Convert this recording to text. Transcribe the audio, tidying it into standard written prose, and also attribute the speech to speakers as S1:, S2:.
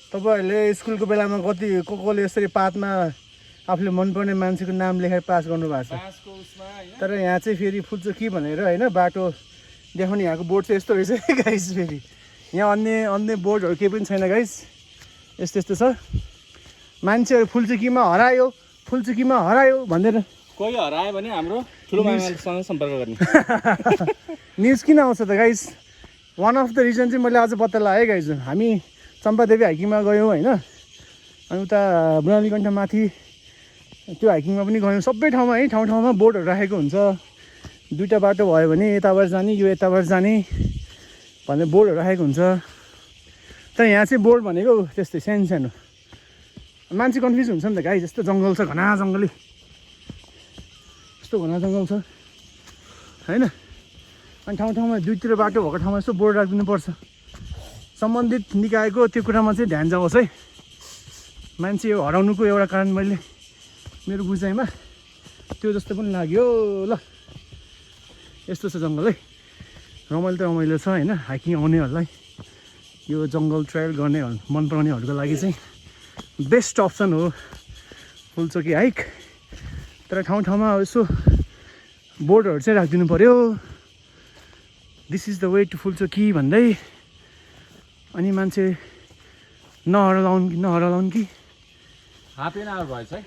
S1: तपाईँहरूले स्कुलको बेलामा कति कसले यसरी पातमा आफूले मनपर्ने मान्छेको नाम लेखेर पास गर्नुभएको छ। तर यहाँ चाहिँ फेरि फुल्चोकी भनेर होइन बाटो देखाउने यहाँको बोर्ड चाहिँ यस्तो रहेछ गाइस। फेरि यहाँ अन्य बोर्डहरू केही पनि छैन गाइस, यस्तो यस्तो छ। मान्छेहरू फुल्चोकीमा हरायो भनेर
S2: कोही हरायो भने हाम्रो ठुलो मामासँग सम्पर्क गर्ने।
S1: न्युज किन आउँछ त guys? One of the reason चाहिँ मैले आज पत्ता लगाएँ गाइस। हामी चम्पादेवी हाइकिङमा गयौँ होइन, अनि उता बुढालीकण्ठ माथि त्यो हाइकिङमा पनि गयौँ। सबै ठाउँमा है ठाउँमा बोर्डहरू राखेको हुन्छ। दुईवटा बाटो भयो भने यताबाट जाने यो यताबाट जाने भन्ने बोर्डहरू राखेको हुन्छ। तर यहाँ चाहिँ बोर्ड भनेको त्यस्तै सानो मान्छे कन्फ्युज हुन्छ नि त गाइस। यस्तो जङ्गल छ, घना जङ्गली, यस्तो घना जङ्गल छ होइन। अनि ठाउँमा दुईतिर बाटो भएको ठाउँमा यस्तो बोर्ड राखिदिनुपर्छ। सम्बन्धित निकायको त्यो कुरामा चाहिँ ध्यान जाओस् है। मान्छे यो हराउनुको एउटा कारण मैले मेरो बुझाइमा त्यो जस्तो पनि लाग्यो। ल यस्तो छ जङ्गल है, रमाइलो छ होइन। हाइकिङ आउनेहरूलाई यो जङ्गल ट्रायल गर्ने मन पराउनेहरूको लागि चाहिँ बेस्ट अप्सन हो फुल्चोकी हाइक। तर ठाउँमा यसो बोर्डहरू चाहिँ राखिदिनु पऱ्यो, this is the way to Phulchoki भन्दै। अनि मान्छे नहराउन् कि
S2: हाफ एन आवर भएछ है।